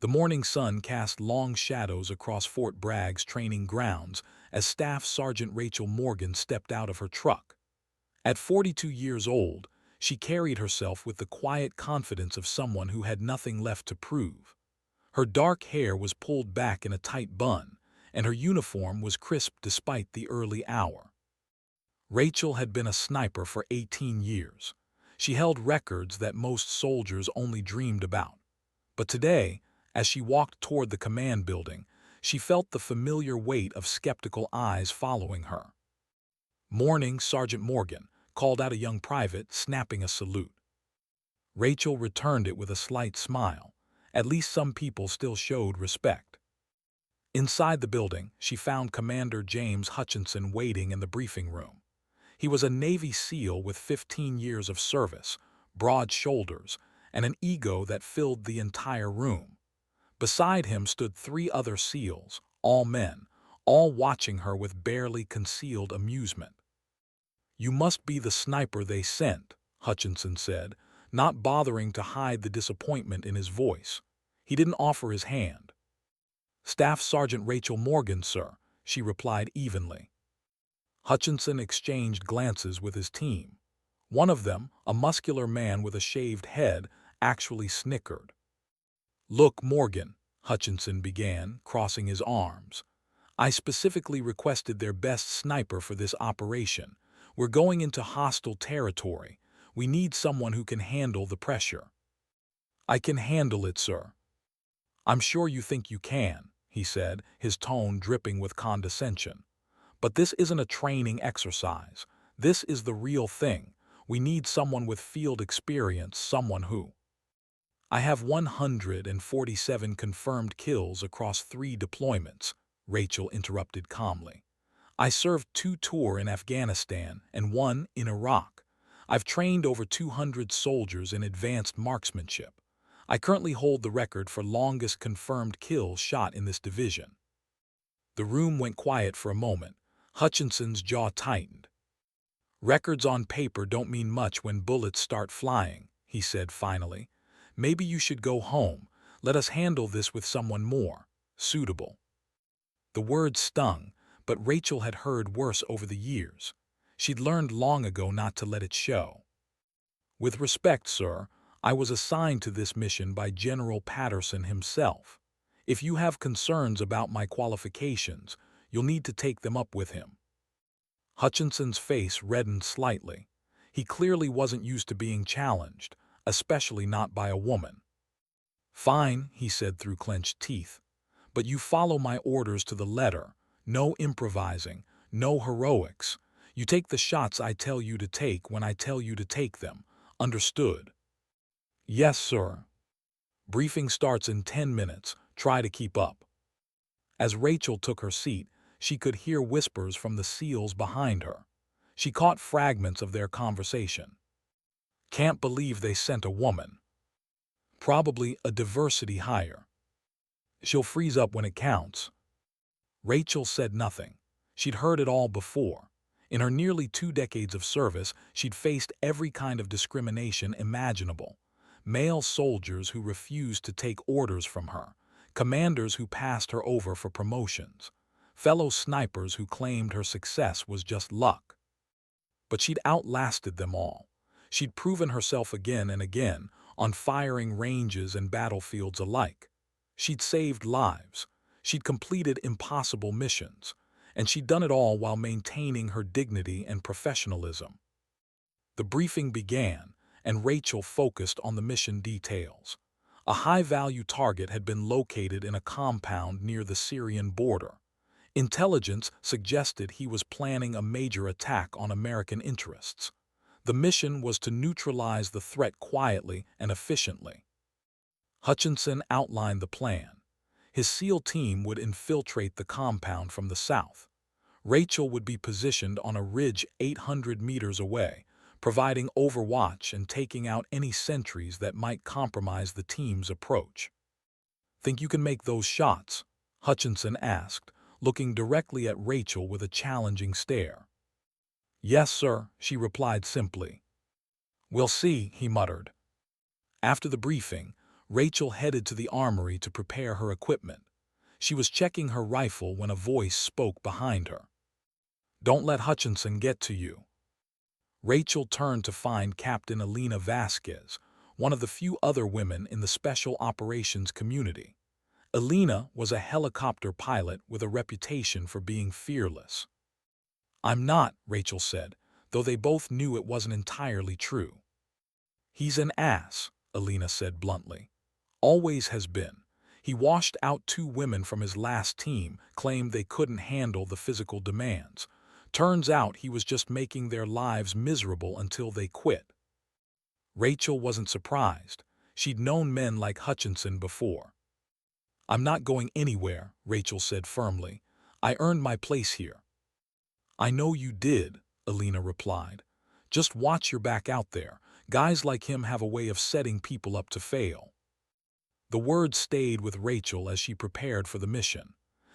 The morning sun cast long shadows across Fort Bragg's training grounds as Staff Sergeant Rachel Morgan stepped out of her truck. At 42 years old, she carried herself with the quiet confidence of someone who had nothing left to prove. Her dark hair was pulled back in a tight bun, and her uniform was crisp despite the early hour. Rachel had been a sniper for 18 years. She held records that most soldiers only dreamed about. But today, as she walked toward the command building, she felt the familiar weight of skeptical eyes following her. "Morning, Sergeant Morgan," called out a young private, snapping a salute. Rachel returned it with a slight smile. At least some people still showed respect. Inside the building, she found Commander James Hutchinson waiting in the briefing room. He was a Navy SEAL with 15 years of service, broad shoulders, and an ego that filled the entire room. Beside him stood 3 other SEALs, all men, all watching her with barely concealed amusement. "You must be the sniper they sent," Hutchinson said, not bothering to hide the disappointment in his voice. He didn't offer his hand. "Staff Sergeant Rachel Morgan, sir," she replied evenly. Hutchinson exchanged glances with his team. One of them, a muscular man with a shaved head, actually snickered. "Look, Morgan," Hutchinson began, crossing his arms. "I specifically requested their best sniper for this operation. We're going into hostile territory. We need someone who can handle the pressure." "I can handle it, sir." "I'm sure you think you can," he said, his tone dripping with condescension. "But this isn't a training exercise. This is the real thing. We need someone with field experience, someone who—" "I have 147 confirmed kills across 3 deployments," Rachel interrupted calmly. "I served 2 tours in Afghanistan and 1 in Iraq. I've trained over 200 soldiers in advanced marksmanship. I currently hold the record for longest confirmed kills shot in this division." The room went quiet for a moment. Hutchinson's jaw tightened. "Records on paper don't mean much when bullets start flying," he said finally. "Maybe you should go home. Let us handle this with someone more suitable." The word stung, but Rachel had heard worse over the years. She'd learned long ago not to let it show. "With respect, sir, I was assigned to this mission by General Patterson himself. If you have concerns about my qualifications, you'll need to take them up with him." Hutchinson's face reddened slightly. He clearly wasn't used to being challenged, especially not by a woman. "Fine," he said through clenched teeth. "But you follow my orders to the letter. No improvising, no heroics. You take the shots I tell you to take when I tell you to take them. Understood?" "Yes, sir." "Briefing starts in 10 minutes. Try to keep up." As Rachel took her seat, she could hear whispers from the SEALs behind her. She caught fragments of their conversation. "Can't believe they sent a woman. Probably a diversity hire. She'll freeze up when it counts." Rachel said nothing. She'd heard it all before. In her nearly 2 decades of service, she'd faced every kind of discrimination imaginable. Male soldiers who refused to take orders from her, commanders who passed her over for promotions, fellow snipers who claimed her success was just luck. But she'd outlasted them all. She'd proven herself again and again, on firing ranges and battlefields alike. She'd saved lives. She'd completed impossible missions. And she'd done it all while maintaining her dignity and professionalism. The briefing began, and Rachel focused on the mission details. A high-value target had been located in a compound near the Syrian border. Intelligence suggested he was planning a major attack on American interests. The mission was to neutralize the threat quietly and efficiently. Hutchinson outlined the plan. His SEAL team would infiltrate the compound from the south. Rachel would be positioned on a ridge 800 meters away, providing overwatch and taking out any sentries that might compromise the team's approach. "Think you can make those shots?" Hutchinson asked, looking directly at Rachel with a challenging stare. "Yes, sir," she replied simply. "We'll see," he muttered. After the briefing, Rachel headed to the armory to prepare her equipment. She was checking her rifle when a voice spoke behind her. "Don't let Hutchinson get to you." Rachel turned to find Captain Elena Vasquez, one of the few other women in the special operations community. Elena was a helicopter pilot with a reputation for being fearless. "I'm not," Rachel said, though they both knew it wasn't entirely true. "He's an ass," Elena said bluntly. "Always has been. He washed out 2 women from his last team, claimed they couldn't handle the physical demands. Turns out he was just making their lives miserable until they quit." Rachel wasn't surprised. She'd known men like Hutchinson before. "I'm not going anywhere," Rachel said firmly. "I earned my place here." "I know you did," Elena replied. "Just watch your back out there. Guys like him have a way of setting people up to fail." The words stayed with Rachel as she prepared for the mission.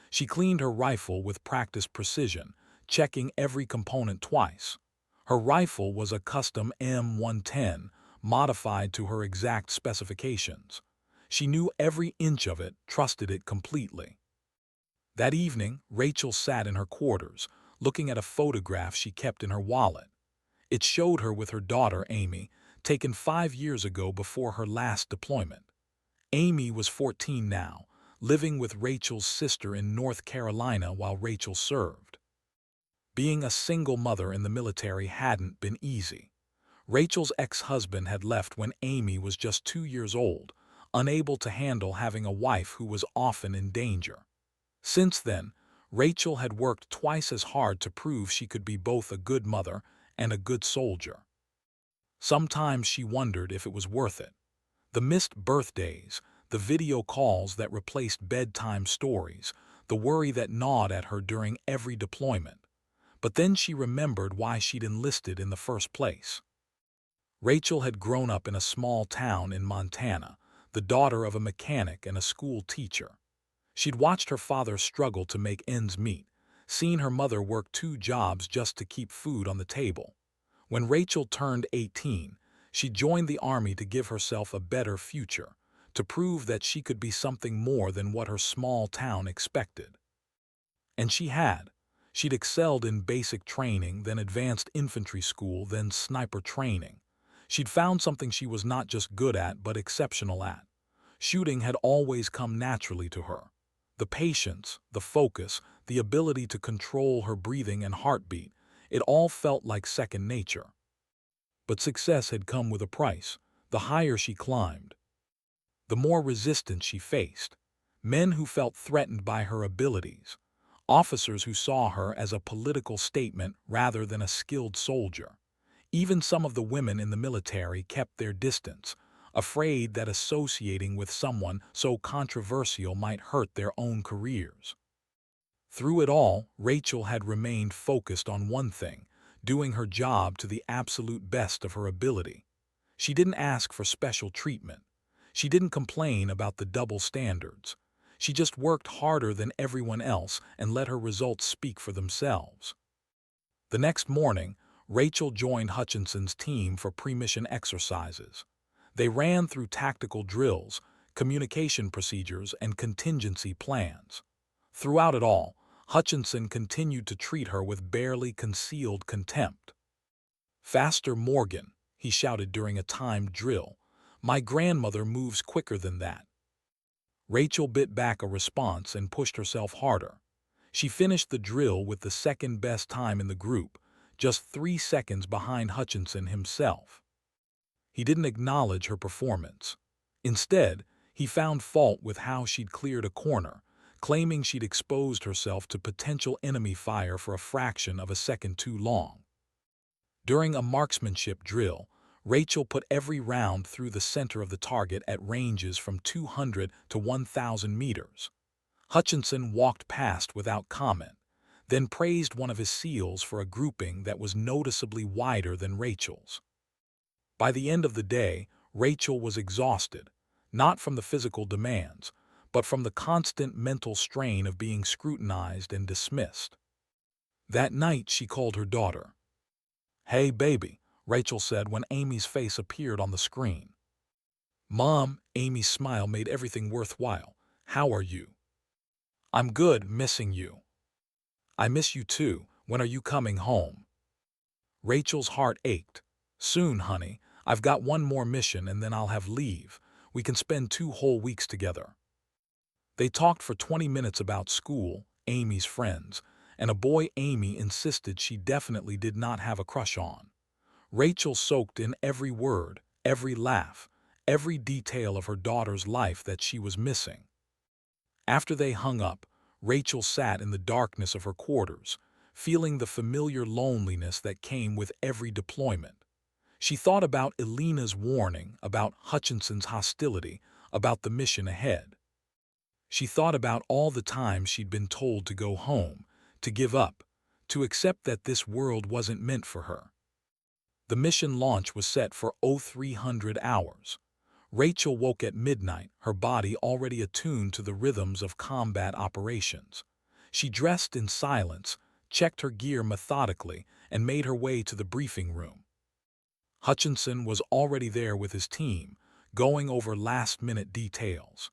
She cleaned her rifle with practiced precision, checking every component twice. Her rifle was a custom M110, modified to her exact specifications. She knew every inch of it, trusted it completely. That evening, Rachel sat in her quarters, looking at a photograph she kept in her wallet. It showed her with her daughter, Amy, taken 5 years ago before her last deployment. Amy was 14 now, living with Rachel's sister in North Carolina while Rachel served. Being a single mother in the military hadn't been easy. Rachel's ex-husband had left when Amy was just 2 years old, unable to handle having a wife who was often in danger. Since then, Rachel had worked twice as hard to prove she could be both a good mother and a good soldier. Sometimes she wondered if it was worth it. The missed birthdays, the video calls that replaced bedtime stories, the worry that gnawed at her during every deployment. But then she remembered why she'd enlisted in the first place. Rachel had grown up in a small town in Montana, the daughter of a mechanic and a school teacher. She'd watched her father struggle to make ends meet, seen her mother work 2 jobs just to keep food on the table. When Rachel turned 18, she joined the army to give herself a better future, to prove that she could be something more than what her small town expected. And she had. She'd excelled in basic training, then advanced infantry school, then sniper training. She'd found something she was not just good at but exceptional at. Shooting had always come naturally to her. The patience, the focus, the ability to control her breathing and heartbeat, it all felt like second nature. But success had come with a price. The higher she climbed, the more resistance she faced. Men who felt threatened by her abilities. Officers who saw her as a political statement rather than a skilled soldier. Even some of the women in the military kept their distance, afraid that associating with someone so controversial might hurt their own careers. Through it all, Rachel had remained focused on one thing, doing her job to the absolute best of her ability. She didn't ask for special treatment. She didn't complain about the double standards. She just worked harder than everyone else and let her results speak for themselves. The next morning, Rachel joined Hutchinson's team for pre-mission exercises. They ran through tactical drills, communication procedures, and contingency plans. Throughout it all, Hutchinson continued to treat her with barely concealed contempt. "Faster, Morgan," he shouted during a timed drill. "My grandmother moves quicker than that." Rachel bit back a response and pushed herself harder. She finished the drill with the second best time in the group, just 3 seconds behind Hutchinson himself. He didn't acknowledge her performance. Instead, he found fault with how she'd cleared a corner, claiming she'd exposed herself to potential enemy fire for a fraction of a second too long. During a marksmanship drill, Rachel put every round through the center of the target at ranges from 200 to 1,000 meters. Hutchinson walked past without comment, then praised one of his SEALs for a grouping that was noticeably wider than Rachel's. By the end of the day, Rachel was exhausted, not from the physical demands, but from the constant mental strain of being scrutinized and dismissed. That night, she called her daughter. "Hey, baby," Rachel said when Amy's face appeared on the screen. "Mom, Amy's smile made everything worthwhile. "How are you?" "I'm good, missing you." "I miss you too. When are you coming home?" Rachel's heart ached. "Soon, honey. I've got one more mission and then I'll have leave. We can spend 2 whole weeks together." They talked for 20 minutes about school, Amy's friends, and a boy Amy insisted she definitely did not have a crush on. Rachel soaked in every word, every laugh, every detail of her daughter's life that she was missing. After they hung up, Rachel sat in the darkness of her quarters, feeling the familiar loneliness that came with every deployment. She thought about Elena's warning, about Hutchinson's hostility, about the mission ahead. She thought about all the times she'd been told to go home, to give up, to accept that this world wasn't meant for her. The mission launch was set for 0300 hours. Rachel woke at midnight, her body already attuned to the rhythms of combat operations. She dressed in silence, checked her gear methodically, and made her way to the briefing room. Hutchinson was already there with his team, going over last-minute details.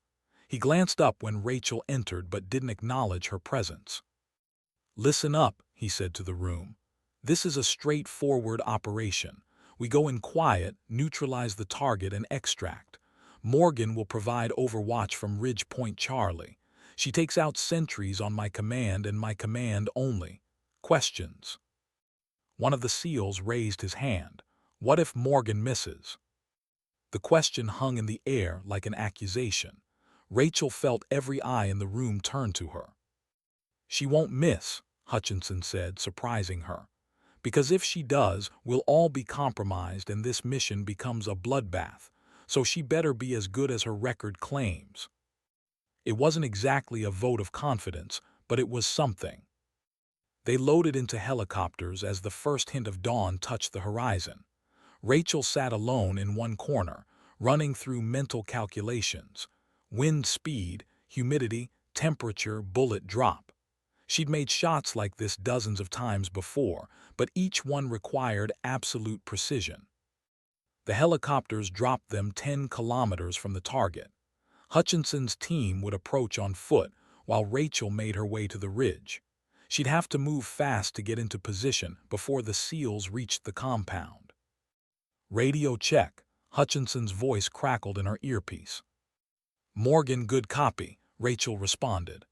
He glanced up when Rachel entered but didn't acknowledge her presence. "Listen up," he said to the room. "This is a straightforward operation. We go in quiet, neutralize the target, and extract. Morgan will provide overwatch from Ridge Point Charlie. She takes out sentries on my command and my command only. Questions?" One of the SEALs raised his hand. "What if Morgan misses?" The question hung in the air like an accusation. Rachel felt every eye in the room turn to her. "She won't miss," Hutchinson said, surprising her. "Because if she does, we'll all be compromised and this mission becomes a bloodbath, so she better be as good as her record claims." It wasn't exactly a vote of confidence, but it was something. They loaded into helicopters as the first hint of dawn touched the horizon. Rachel sat alone in one corner, running through mental calculations. Wind speed, humidity, temperature, bullet drop. She'd made shots like this dozens of times before, but each one required absolute precision. The helicopters dropped them 10 kilometers from the target. Hutchinson's team would approach on foot, while Rachel made her way to the ridge. She'd have to move fast to get into position before the SEALs reached the compound. "Radio check," Hutchinson's voice crackled in her earpiece. "Morgan, good copy," Rachel responded.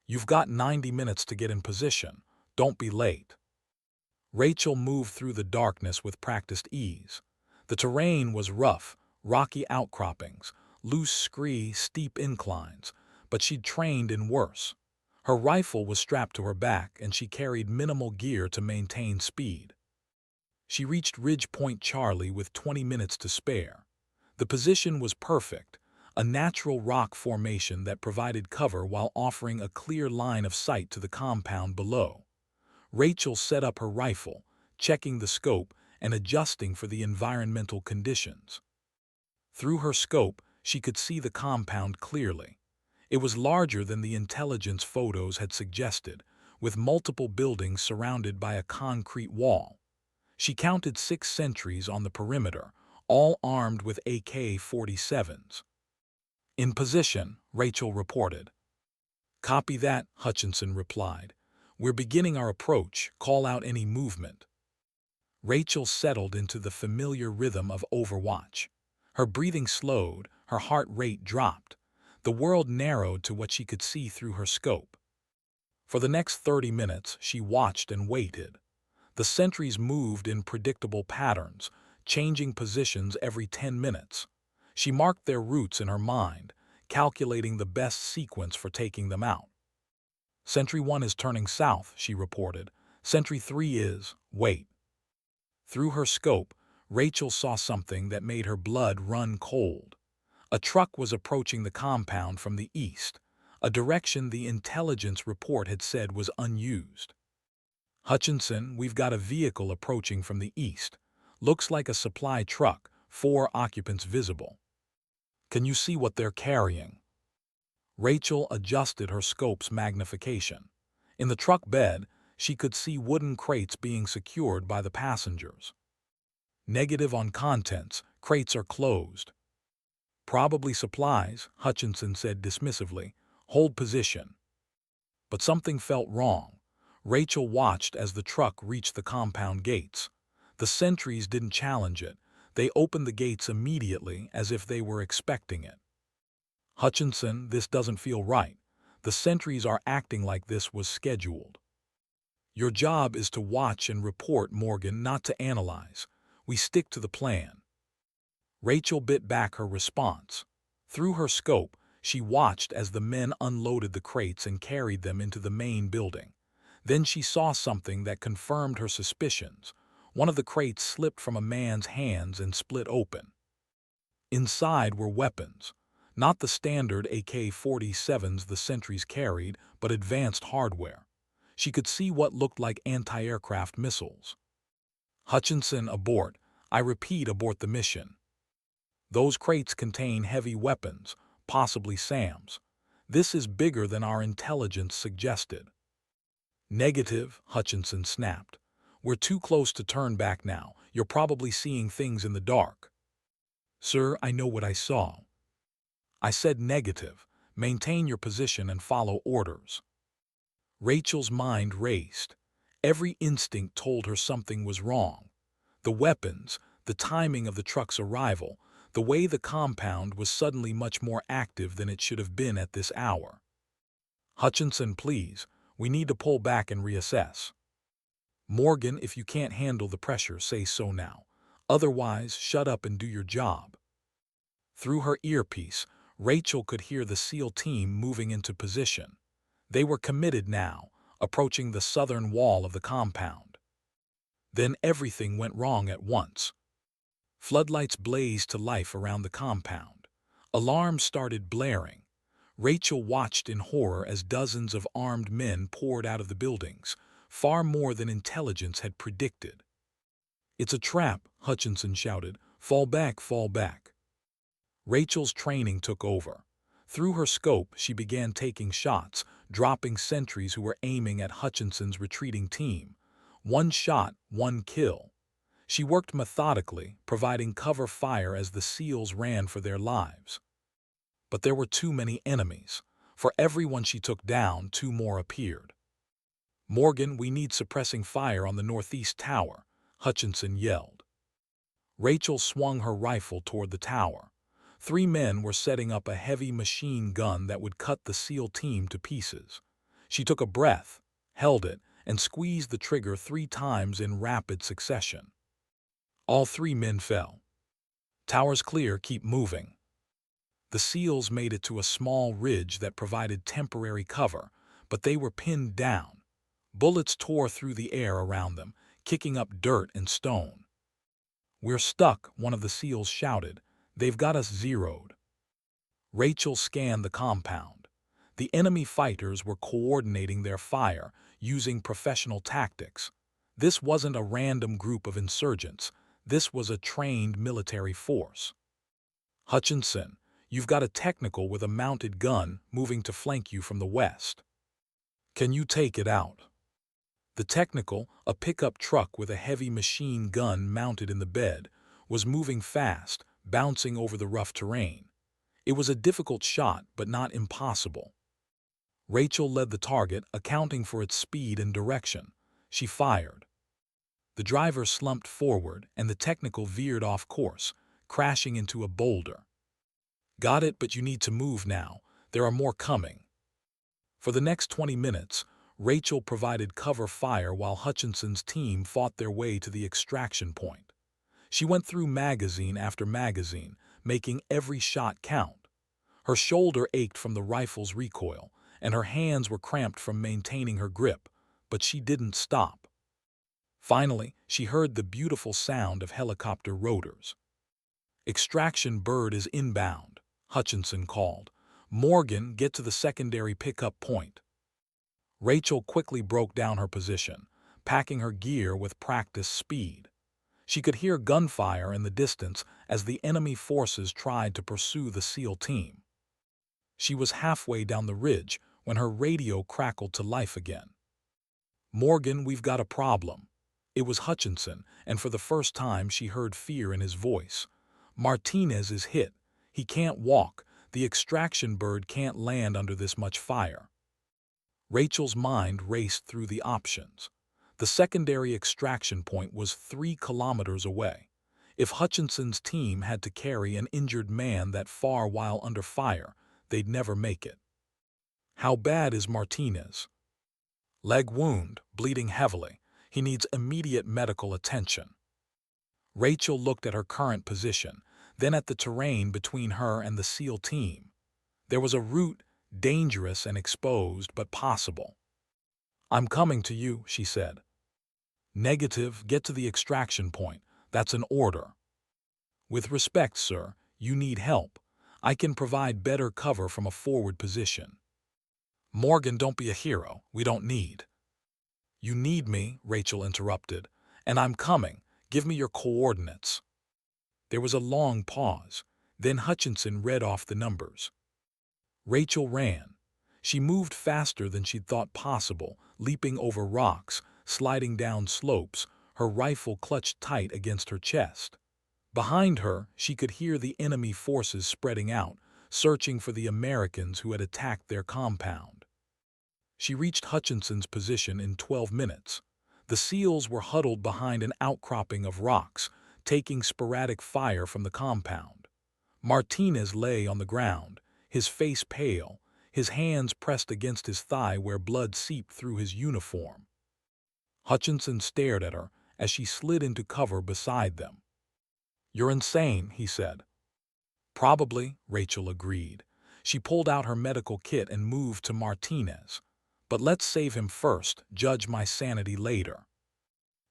"You've got 90 minutes to get in position. Don't be late." Rachel moved through the darkness with practiced ease. The terrain was rough, rocky outcroppings, loose scree, steep inclines, but she'd trained in worse. Her rifle was strapped to her back and she carried minimal gear to maintain speed. She reached Ridge Point Charlie with 20 minutes to spare. The position was perfect, a natural rock formation that provided cover while offering a clear line of sight to the compound below. Rachel set up her rifle, checking the scope and adjusting for the environmental conditions. Through her scope, she could see the compound clearly. It was larger than the intelligence photos had suggested, with multiple buildings surrounded by a concrete wall. She counted 6 sentries on the perimeter, all armed with AK-47s. "In position," Rachel reported. "Copy that," Hutchinson replied. "We're beginning our approach. Call out any movement." Rachel settled into the familiar rhythm of Overwatch. Her breathing slowed, her heart rate dropped. The world narrowed to what she could see through her scope. For the next 30 minutes, she watched and waited. The sentries moved in predictable patterns, changing positions every 10 minutes. She marked their routes in her mind, calculating the best sequence for taking them out. "Sentry 1 is turning south," she reported. "Sentry 3 is, wait." Through her scope, Rachel saw something that made her blood run cold. A truck was approaching the compound from the east, a direction the intelligence report had said was unused. "Hutchinson, we've got a vehicle approaching from the east. Looks like a supply truck, 4 occupants visible." "Can you see what they're carrying?" Rachel adjusted her scope's magnification. In the truck bed, she could see wooden crates being secured by the passengers. "Negative on contents, crates are closed." Probably supplies, Hutchinson said dismissively. Hold position. But something felt wrong. Rachel watched as the truck reached the compound gates. The sentries didn't challenge it. They opened the gates immediately as if they were expecting it. Hutchinson, this doesn't feel right. The sentries are acting like this was scheduled. Your job is to watch and report, Morgan, not to analyze. We stick to the plan. Rachel bit back her response. Through her scope, she watched as the men unloaded the crates and carried them into the main building. Then she saw something that confirmed her suspicions. One of the crates slipped from a man's hands and split open. Inside were weapons. Not the standard AK-47s the sentries carried, but advanced hardware. She could see what looked like anti-aircraft missiles. Hutchinson, abort. I repeat, abort the mission. Those crates contain heavy weapons, possibly SAMs. This is bigger than our intelligence suggested. Negative, Hutchinson snapped. We're too close to turn back now. You're probably seeing things in the dark. Sir, I know what I saw. I said negative. Maintain your position and follow orders. Rachel's mind raced. Every instinct told her something was wrong. The weapons, the timing of the truck's arrival, the way the compound was suddenly much more active than it should have been at this hour. Hutchinson, please, we need to pull back and reassess. Morgan, if you can't handle the pressure, say so now. Otherwise, shut up and do your job. Through her earpiece, Rachel could hear the SEAL team moving into position. They were committed now, approaching the southern wall of the compound. Then everything went wrong at once. Floodlights blazed to life around the compound. Alarms started blaring. Rachel watched in horror as dozens of armed men poured out of the buildings, far more than intelligence had predicted. It's a trap, Hutchinson shouted. Fall back, fall back. Rachel's training took over. Through her scope, she began taking shots, dropping sentries who were aiming at Hutchinson's retreating team. One shot, one kill. She worked methodically, providing cover fire as the SEALs ran for their lives. But there were too many enemies. For everyone she took down, two more appeared. Morgan, we need suppressing fire on the northeast tower, Hutchinson yelled. Rachel swung her rifle toward the tower. 3 men were setting up a heavy machine gun that would cut the SEAL team to pieces. She took a breath, held it, and squeezed the trigger 3 times in rapid succession. All 3 men fell. Tower's clear, keep moving. The SEALs made it to a small ridge that provided temporary cover, but they were pinned down. Bullets tore through the air around them, kicking up dirt and stone. We're stuck, one of the SEALs shouted. They've got us zeroed. Rachel scanned the compound. The enemy fighters were coordinating their fire, using professional tactics. This wasn't a random group of insurgents. This was a trained military force. Hutchinson, you've got a technical with a mounted gun moving to flank you from the west. Can you take it out? The technical, a pickup truck with a heavy machine gun mounted in the bed, was moving fast, bouncing over the rough terrain. It was a difficult shot, but not impossible. Rachel led the target, accounting for its speed and direction. She fired. The driver slumped forward, and the technical veered off course, crashing into a boulder. Got it, but you need to move now. There are more coming. For the next 20 minutes, Rachel provided cover fire while Hutchinson's team fought their way to the extraction point. She went through magazine after magazine, making every shot count. Her shoulder ached from the rifle's recoil, and her hands were cramped from maintaining her grip, but she didn't stop. Finally, she heard the beautiful sound of helicopter rotors. Extraction bird is inbound, Hutchinson called. Morgan, get to the secondary pickup point. Rachel quickly broke down her position, packing her gear with practiced speed. She could hear gunfire in the distance as the enemy forces tried to pursue the SEAL team. She was halfway down the ridge when her radio crackled to life again. Morgan, we've got a problem. It was Hutchinson, and for the first time she heard fear in his voice. Martinez is hit. He can't walk. The extraction bird can't land under this much fire. Rachel's mind raced through the options. The secondary extraction point was 3 kilometers away. If Hutchinson's team had to carry an injured man that far while under fire, they'd never make it. How bad is Martinez? Leg wound, bleeding heavily. He needs immediate medical attention. Rachel looked at her current position, then at the terrain between her and the SEAL team. There was a route, dangerous and exposed, but possible. "I'm coming to you," she said. "Negative, get to the extraction point. That's an order." "With respect, sir, you need help. I can provide better cover from a forward position." "Morgan, don't be a hero. We don't need." "You need me," Rachel interrupted, "and I'm coming. Give me your coordinates." There was a long pause. Then Hutchinson read off the numbers. Rachel ran. She moved faster than she'd thought possible, leaping over rocks, sliding down slopes, her rifle clutched tight against her chest. Behind her, she could hear the enemy forces spreading out, searching for the Americans who had attacked their compound. She reached Hutchinson's position in 12 minutes. The SEALs were huddled behind an outcropping of rocks, taking sporadic fire from the compound. Martinez lay on the ground, his face pale, his hands pressed against his thigh where blood seeped through his uniform. Hutchinson stared at her as she slid into cover beside them. "You're insane," he said. "Probably," Rachel agreed. She pulled out her medical kit and moved to Martinez. "But let's save him first, judge my sanity later."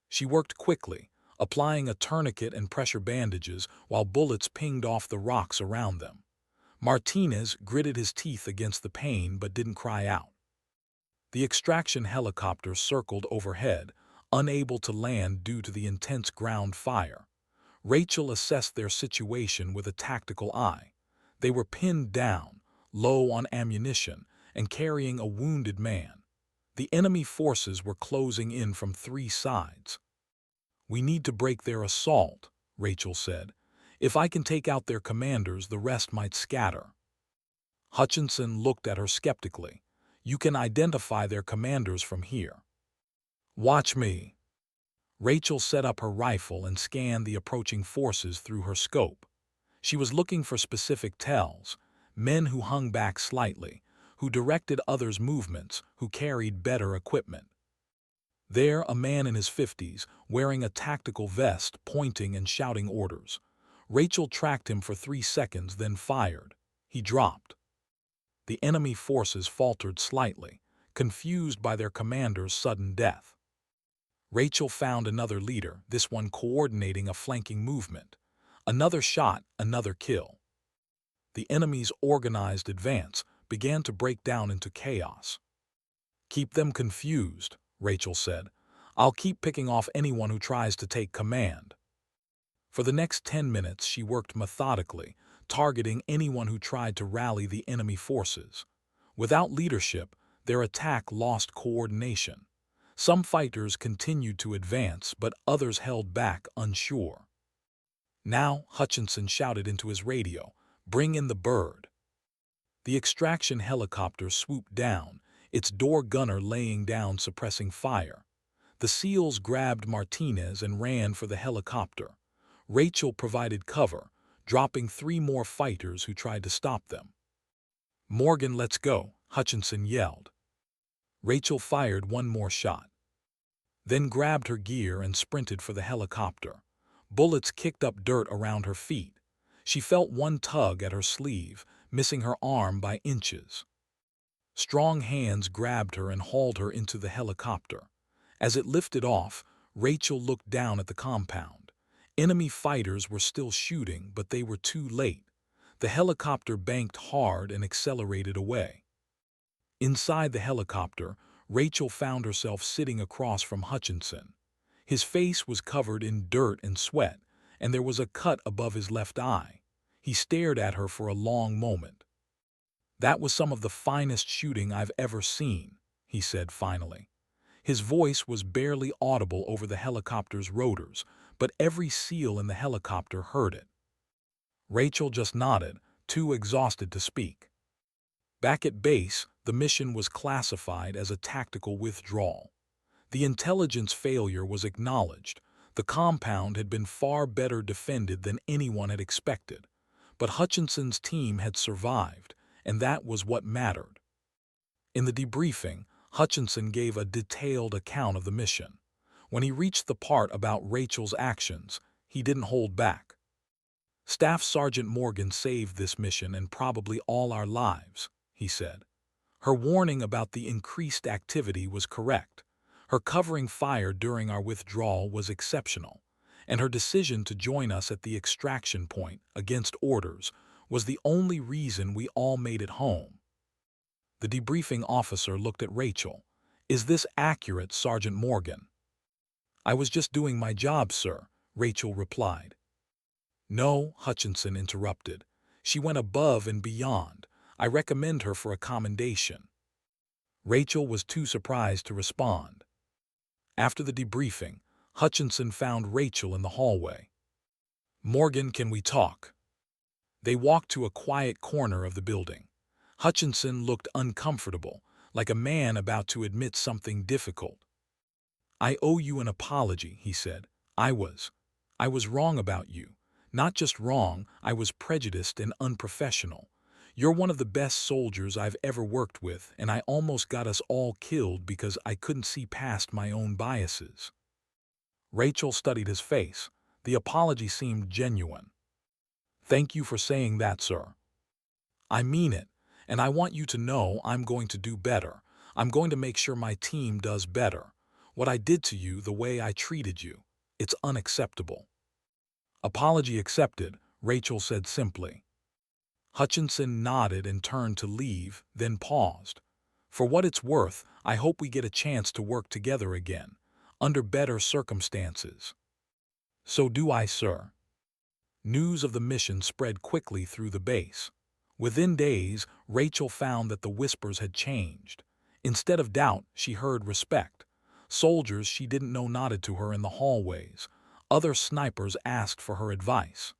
She worked quickly, applying a tourniquet and pressure bandages while bullets pinged off the rocks around them. Martinez gritted his teeth against the pain but didn't cry out. The extraction helicopter circled overhead, unable to land due to the intense ground fire. Rachel assessed their situation with a tactical eye. They were pinned down, low on ammunition, and carrying a wounded man. The enemy forces were closing in from 3 sides. "We need to break their assault," Rachel said. "If I can take out their commanders, the rest might scatter." Hutchinson looked at her skeptically. "You can identify their commanders from here." "Watch me." Rachel set up her rifle and scanned the approaching forces through her scope. She was looking for specific tells, men who hung back slightly, who directed others' movements, who carried better equipment. There, a man in his 50s, wearing a tactical vest, pointing and shouting orders. Rachel tracked him for 3 seconds, then fired. He dropped. The enemy forces faltered slightly, confused by their commander's sudden death. Rachel found another leader, this one coordinating a flanking movement. Another shot, another kill. The enemy's organized advance began to break down into chaos. "Keep them confused," Rachel said. "I'll keep picking off anyone who tries to take command." For the next 10 minutes she worked methodically, targeting anyone who tried to rally the enemy forces. Without leadership, their attack lost coordination. Some fighters continued to advance, but others held back, unsure. Now, Hutchinson shouted into his radio, "Bring in the bird." The extraction helicopter swooped down, its door gunner laying down suppressing fire. The SEALs grabbed Martinez and ran for the helicopter. Rachel provided cover, dropping 3 more fighters who tried to stop them. "Morgan, let's go," Hutchinson yelled. Rachel fired 1 more shot, then grabbed her gear and sprinted for the helicopter. Bullets kicked up dirt around her feet. She felt one tug at her sleeve, missing her arm by inches. Strong hands grabbed her and hauled her into the helicopter. As it lifted off, Rachel looked down at the compound. Enemy fighters were still shooting, but they were too late. The helicopter banked hard and accelerated away. Inside the helicopter, Rachel found herself sitting across from Hutchinson. His face was covered in dirt and sweat, and there was a cut above his left eye. He stared at her for a long moment. "That was some of the finest shooting I've ever seen," he said finally. His voice was barely audible over the helicopter's rotors, but every SEAL in the helicopter heard it. Rachel just nodded, too exhausted to speak. Back at base, the mission was classified as a tactical withdrawal. The intelligence failure was acknowledged. The compound had been far better defended than anyone had expected. But Hutchinson's team had survived, and that was what mattered. In the debriefing, Hutchinson gave a detailed account of the mission. When he reached the part about Rachel's actions, he didn't hold back. "Staff Sergeant Morgan saved this mission and probably all our lives," he said. "Her warning about the increased activity was correct. Her covering fire during our withdrawal was exceptional, and her decision to join us at the extraction point, against orders, was the only reason we all made it home." The debriefing officer looked at Rachel. "Is this accurate, Sergeant Morgan?" "I was just doing my job, sir," Rachel replied. "No," Hutchinson interrupted. "She went above and beyond. I recommend her for a commendation." Rachel was too surprised to respond. After the debriefing, Hutchinson found Rachel in the hallway. "Morgan, can we talk?" They walked to a quiet corner of the building. Hutchinson looked uncomfortable, like a man about to admit something difficult. "I owe you an apology," he said. I was wrong about you. Not just wrong, I was prejudiced and unprofessional. You're one of the best soldiers I've ever worked with, and I almost got us all killed because I couldn't see past my own biases." Rachel studied his face. The apology seemed genuine. "Thank you for saying that, sir. I mean it, and I want you to know I'm going to do better. I'm going to make sure my team does better. What I did to you, the way I treated you, it's unacceptable." "Apology accepted," Rachel said simply. Hutchinson nodded and turned to leave, then paused. "For what it's worth, I hope we get a chance to work together again, under better circumstances." "So do I, sir." News of the mission spread quickly through the base. Within days, Rachel found that the whispers had changed. Instead of doubt, she heard respect. Soldiers she didn't know nodded to her in the hallways. Other snipers asked for her advice.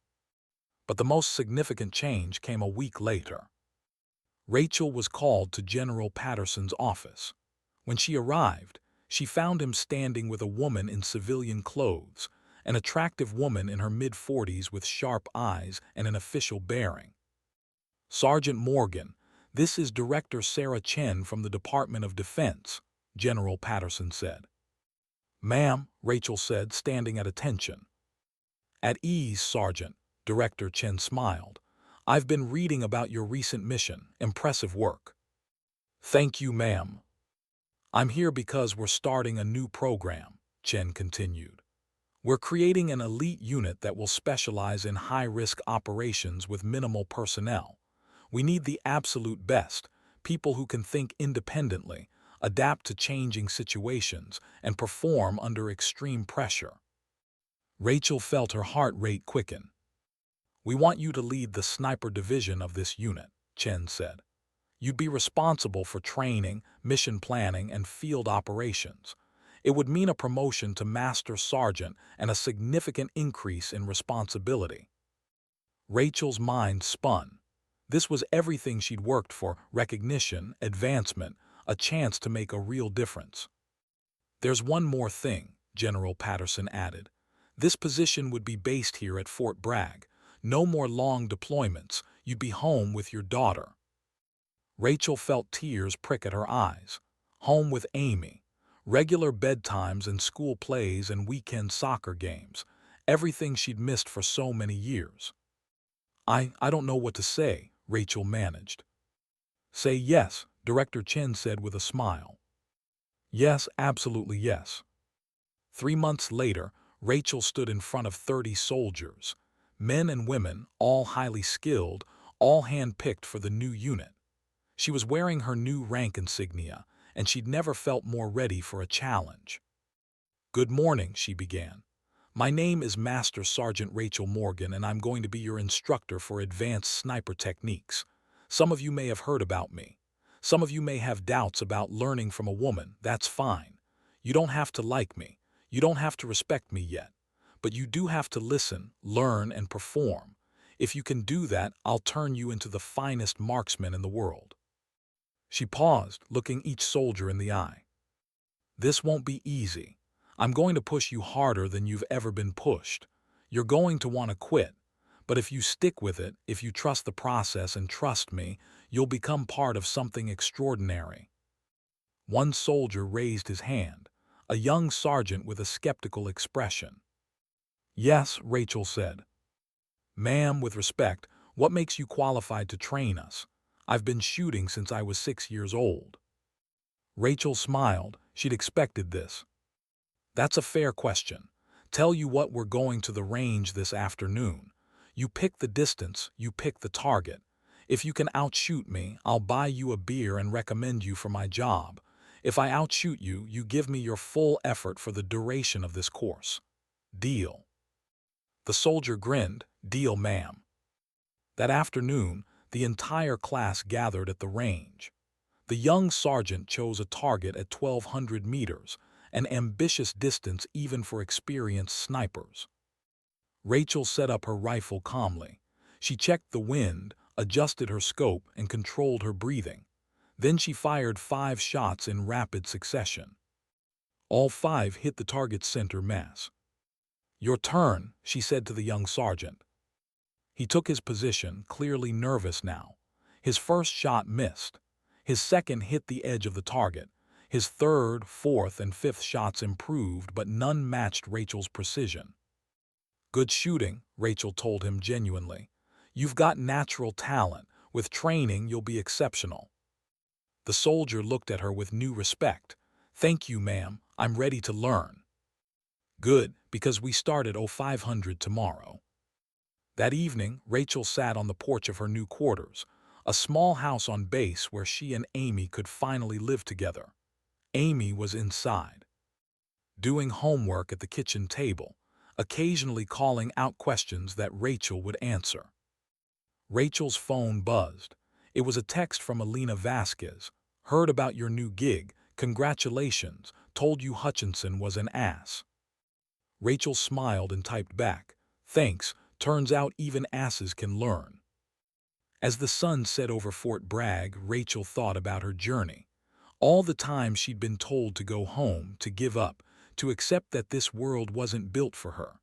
But the most significant change came a week later. Rachel was called to General Patterson's office. When she arrived, she found him standing with a woman in civilian clothes, an attractive woman in her mid-40s with sharp eyes and an official bearing. "Sergeant Morgan, this is Director Sarah Chen from the Department of Defense," General Patterson said. "Ma'am," Rachel said, standing at attention. "At ease, Sergeant," Director Chen smiled. "I've been reading about your recent mission. Impressive work." "Thank you, ma'am." "I'm here because we're starting a new program," Chen continued. "We're creating an elite unit that will specialize in high-risk operations with minimal personnel. We need the absolute best, people who can think independently, adapt to changing situations, and perform under extreme pressure." Rachel felt her heart rate quicken. "We want you to lead the sniper division of this unit," Chen said. "You'd be responsible for training, mission planning, and field operations. It would mean a promotion to Master Sergeant and a significant increase in responsibility." Rachel's mind spun. This was everything she'd worked for: recognition, advancement, a chance to make a real difference. "There's one more thing," General Patterson added. "This position would be based here at Fort Bragg. No more long deployments. You'd be home with your daughter." Rachel felt tears prick at her eyes. Home with Amy. Regular bedtimes and school plays and weekend soccer games. Everything she'd missed for so many years. I don't know what to say," Rachel managed. "Say yes," Director Chen said with a smile. "Yes, absolutely yes." 3 months later, Rachel stood in front of 30 soldiers. Men and women, all highly skilled, all hand-picked for the new unit. She was wearing her new rank insignia, and she'd never felt more ready for a challenge. "Good morning," she began. "My name is Master Sergeant Rachel Morgan, and I'm going to be your instructor for advanced sniper techniques. Some of you may have heard about me. Some of you may have doubts about learning from a woman. That's fine. You don't have to like me. You don't have to respect me yet. But you do have to listen, learn, and perform. If you can do that, I'll turn you into the finest marksman in the world." She paused, looking each soldier in the eye. "This won't be easy. I'm going to push you harder than you've ever been pushed. You're going to want to quit. But if you stick with it, if you trust the process and trust me, you'll become part of something extraordinary." One soldier raised his hand, a young sergeant with a skeptical expression. "Yes," Rachel said. "Ma'am, with respect, what makes you qualified to train us? I've been shooting since I was 6 years old." Rachel smiled. She'd expected this. "That's a fair question. Tell you what, we're going to the range this afternoon. You pick the distance, you pick the target. If you can outshoot me, I'll buy you a beer and recommend you for my job. If I outshoot you, you give me your full effort for the duration of this course. Deal?" The soldier grinned. "Deal, ma'am." That afternoon, the entire class gathered at the range. The young sergeant chose a target at 1,200 meters, an ambitious distance even for experienced snipers. Rachel set up her rifle calmly. She checked the wind, adjusted her scope, and controlled her breathing. Then she fired 5 shots in rapid succession. All 5 hit the target's center mass. "Your turn," she said to the young sergeant. He took his position, clearly nervous now. His first shot missed. His second hit the edge of the target. His third, fourth, and fifth shots improved, but none matched Rachel's precision. "Good shooting," Rachel told him genuinely. "You've got natural talent. With training, you'll be exceptional." The soldier looked at her with new respect. "Thank you, ma'am. I'm ready to learn." "Good, because we start at 0500 tomorrow." That evening, Rachel sat on the porch of her new quarters, a small house on base where she and Amy could finally live together. Amy was inside, doing homework at the kitchen table, occasionally calling out questions that Rachel would answer. Rachel's phone buzzed. It was a text from Alina Vasquez. "Heard about your new gig. Congratulations. Told you Hutchinson was an ass." Rachel smiled and typed back, "Thanks. Turns out even asses can learn." As the sun set over Fort Bragg, Rachel thought about her journey. All the time she'd been told to go home, to give up, to accept that this world wasn't built for her.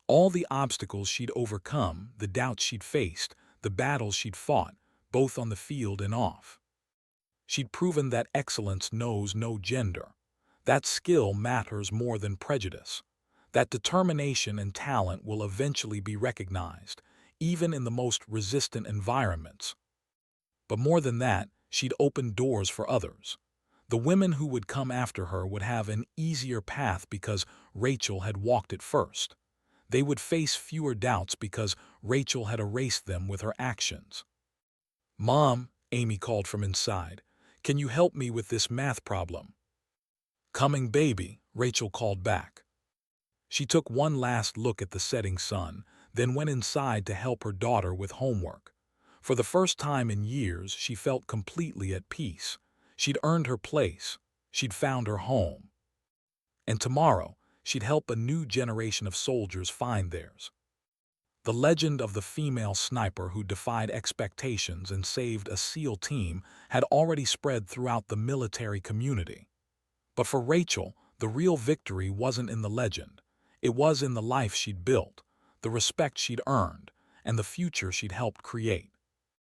All the obstacles she'd overcome, the doubts she'd faced, the battles she'd fought, both on the field and off. She'd proven that excellence knows no gender, that skill matters more than prejudice, that determination and talent will eventually be recognized, even in the most resistant environments. But more than that, she'd opened doors for others. The women who would come after her would have an easier path because Rachel had walked it first. They would face fewer doubts because Rachel had erased them with her actions. "Mom," Amy called from inside, "can you help me with this math problem?" "Coming, baby," Rachel called back. She took one last look at the setting sun, then went inside to help her daughter with homework. For the first time in years, she felt completely at peace. She'd earned her place. She'd found her home. And tomorrow, she'd help a new generation of soldiers find theirs. The legend of the female sniper who defied expectations and saved a SEAL team had already spread throughout the military community. But for Rachel, the real victory wasn't in the legend. It was in the life she'd built, the respect she'd earned, and the future she'd helped create.